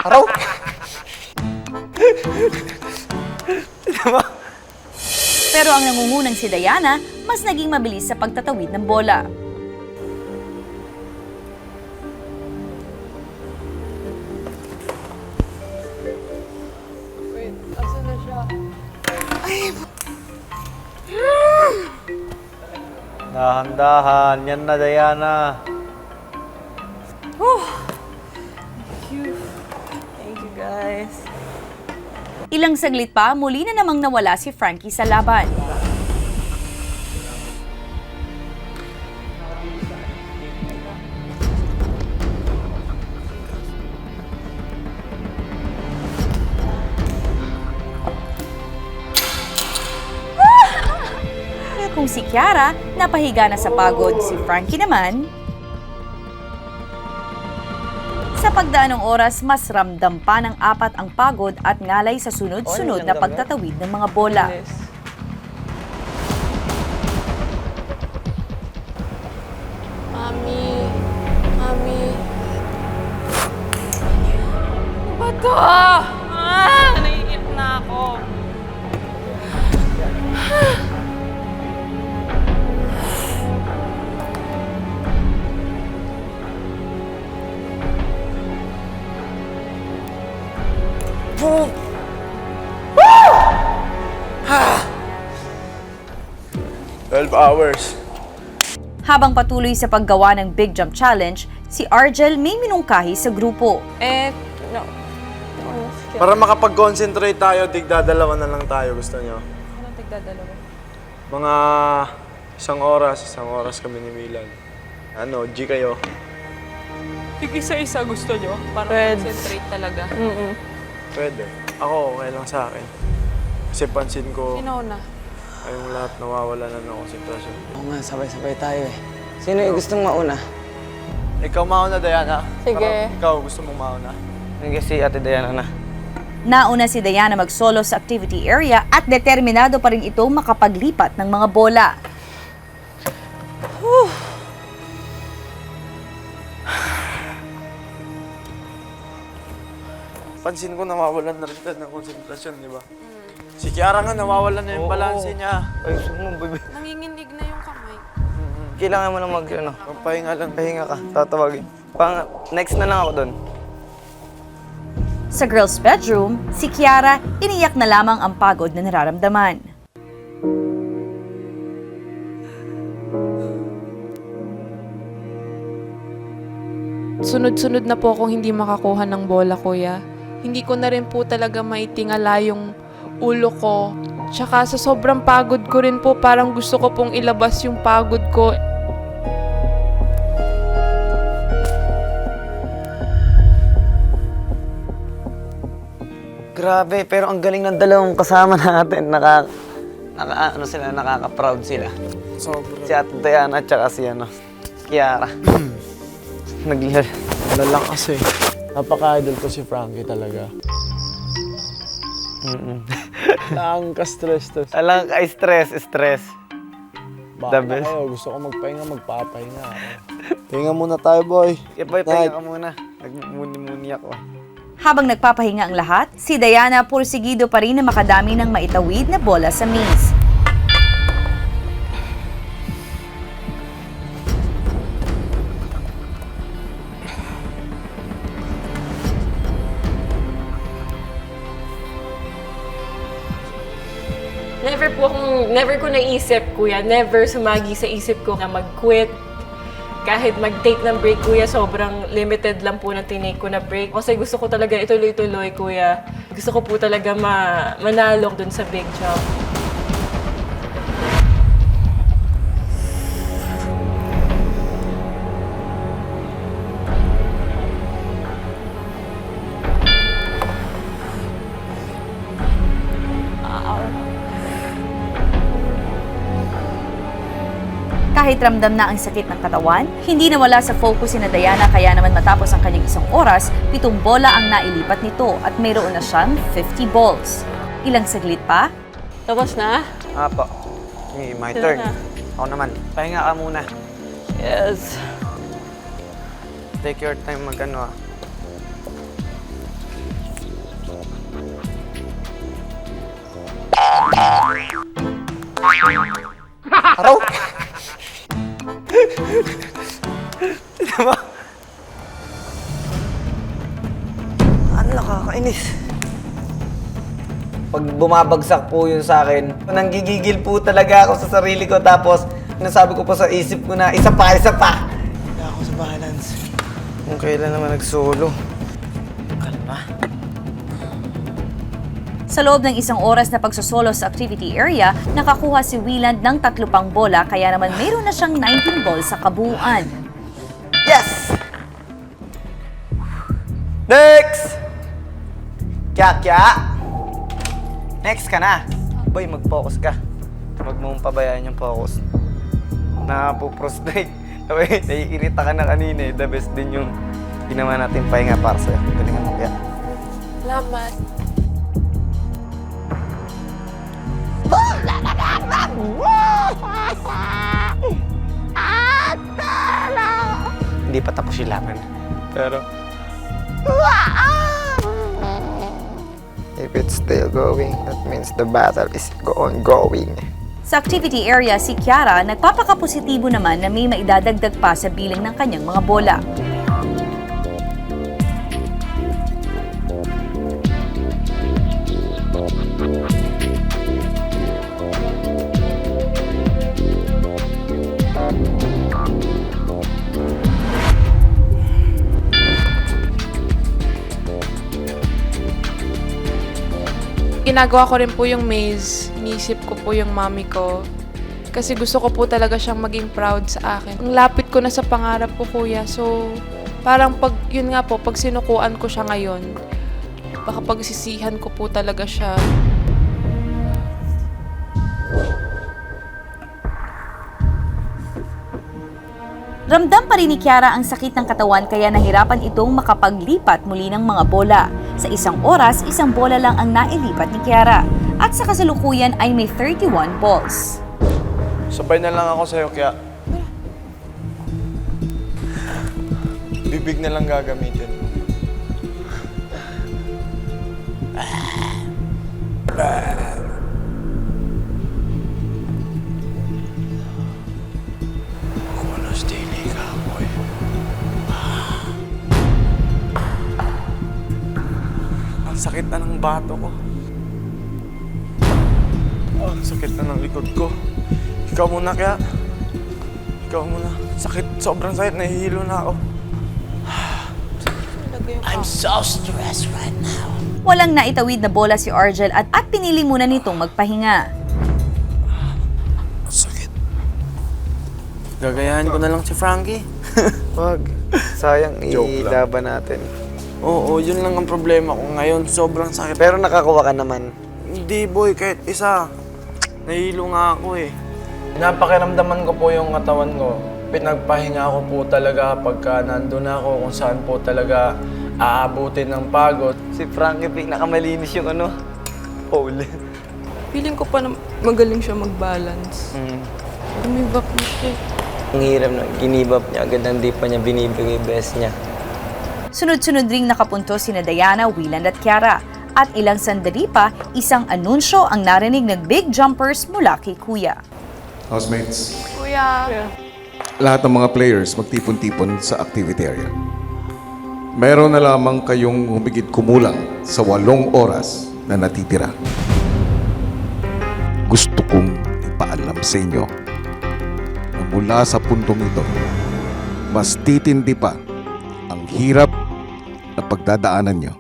Araw! Pero ang nangungunang si Diana, mas naging mabilis sa pagtatawid ng bola. Wait, asan na siya? Dahan-dahan. Yan na, Diana. Thank you, guys. Ilang saglit pa, muli na namang nawala si Frankie sa laban. Kung si Kiara, napahiga na sa pagod, si Frankie naman, sa pagdaan ng oras, mas ramdam pa ng apat ang pagod at ngalay sa sunod-sunod na pagtatawid ng mga bola. Yes. Mami. Mami. Ano ba to? Naiiyak na ako. Boom! 12 hours. Habang patuloy sa paggawa ng Big Jump Challenge, si Argel may minungkahi sa grupo. No. Para makapag-concentrate tayo, tigdadalawa na lang tayo. Gusto nyo? Anong tigdadalawa? Mga isang oras kami ni Milan. Ano, G kayo? Yung isa-isa gusto nyo? Para concentrate talaga. Pwede. Ako, okay lang sa akin. Kasi pansin ko, Sino na? kayong lahat nawawala na ng konsentrasyon. Oo nga, sabay-sabay tayo eh. Sino yung gustong mauna? Ikaw mauna, Diana. Sige. Pero ikaw, gusto mong mauna? Sige si Ate Diana na. Nauna si Diana mag-solo sa activity area at determinado pa rin itong makapaglipat ng mga bola. Pansin ko nawawalan na rin tayo ng konsentrasyon, di ba? Si Kiara nga nawawalan na yung balanse niya. Ay, gusto mo, baby. Nanginginig na yung kamay. Kailangan mo na Magpahinga lang. pahinga ka, tatawagin. Next na lang ako doon. Sa girls' bedroom, si Kiara iniyak na lamang ang pagod na nararamdaman. Sunod-sunod na po akong hindi makakuha ng bola, kuya. Hindi ko na rin po talaga maitingala yung ulo ko. Tsaka sa sobrang pagod ko rin po, parang gusto ko pong ilabas yung pagod ko. Grabe, pero ang galing ng dalawang kasama natin. Nakaka-proud sila. Sobra. Si Ate Diana at saka si Kiara. Wala lang kasi. Napaka-idol ko si Frankie talaga. Lang ka-stress to. Alang ka, stress. Baka The best. kayo, gusto ko magpahinga, magpapahinga ako. Pahinga muna tayo, boy. Boy, pahinga ka muna. Nagmuni-muni ako. Habang nagpapahinga ang lahat, si Diana pursigido pa rin na makadami ng maitawid na bola sa maze. Never ko naisip, kuya, never sumagi sa isip ko na mag-quit. Kahit mag-take ng break, kuya, sobrang limited lang po na tinake ko na break. Kasi gusto ko talaga ituloy-tuloy, kuya. Gusto ko po talaga manalo dun sa big jump. Kahit ramdam na ang sakit ng katawan, hindi nawala sa focus si Diana kaya naman matapos ang kanyang isang oras, 7 bola ang nailipat nito at mayroon na siyang 50 balls. Ilang saglit pa, Tapos na? Apo. My Sino turn. na? Ako naman. Pahinga ka muna. Yes. Take your time magano ah. Araw! Diba? Ano nakakainis? Pag bumabagsak po yun sa akin, nanggigigil po talaga ako sa sarili ko. Tapos, nasabi ko po sa isip ko na isa pa. Wala ako sa balance. Kung kailan naman nag-solo. Kalma. Sa loob ng 1 oras na pagsosolo sa activity area, nakakuha si Wieland ng 3 pang bola kaya naman mayroon na siyang 19 balls sa kabuuan. Yes! Next! Kya! Next ka na. Boy, mag-focus ka. Huwag mong pabayaan yung focus. Napuprostrate. Naiirita ka na kanina eh. The best din yung ginawa natin pahinga para sa'yo. Galingan mo kaya. Salamat. Hindi pa tapos yung laban. Pero... If it's still going, that means the battle is ongoing. Sa activity area, si Kiara nagpapakapositibo naman na may maidadagdag pa sa bilang ng kanyang mga bola. Ginagawa ko rin po yung maze. Iniisip ko po yung mami ko. Kasi gusto ko po talaga siyang maging proud sa akin. Ang lapit ko na sa pangarap ko, kuya. So, parang yun nga po, pag sinukuan ko siya ngayon, baka pagsisihan ko po talaga siya. Ramdam pa rin ni Kiara ang sakit ng katawan kaya nahirapan itong makapaglipat muli ng mga bola. Sa 1 oras, 1 bola lang ang nailipat ni Kiara. At sa kasalukuyan ay may 31 balls. Sabay na lang ako sa'yo, kaya... Bibig na lang gagamitin. Kulos dili ka, boy. Ang sakit na ng bato ko. Ang sakit na ng likod ko. Ikaw muna kaya. Ikaw muna. Sakit, sobrang sakit. Nahihilo na ako. I'm so stressed right now. Walang naitawid na bola si Argel at pinili muna nitong magpahinga. Sakit. Gagayahin ko na lang si Frankie. Wag. Sayang Joke lang. ilaban natin. Oo, yun lang ang problema ko ngayon. Sobrang sakit. Pero nakakuha ka naman. Hindi boy, kahit isa. Nahihilo nga ako eh. Napakiramdaman ko po yung katawan ko. Pinagpahinga ko po talaga pagka nandun ako kung saan po talaga aabutin ng pagod. Si Frankie, pinakamalinis yung pole. Feeling ko pa na magaling siya mag-balance. Umibak na siya. Ang hirap na, ginibap niya agad, hindi pa niya binibigay best niya. Sunod-sunod ring nakapunto sina Diana, Wieland at Kiara. At ilang sandali pa, isang anunsyo ang narinig ng big jumpers mula kay Kuya. Housemates, Kuya. lahat ng mga players magtipon-tipon sa activity area. Meron na lamang kayong humigit kumulang sa 8 oras na natitira. Gusto kong ipaalam sa inyo na mula sa puntong ito, mas titindi pa ang hirap na pagdadaanan nyo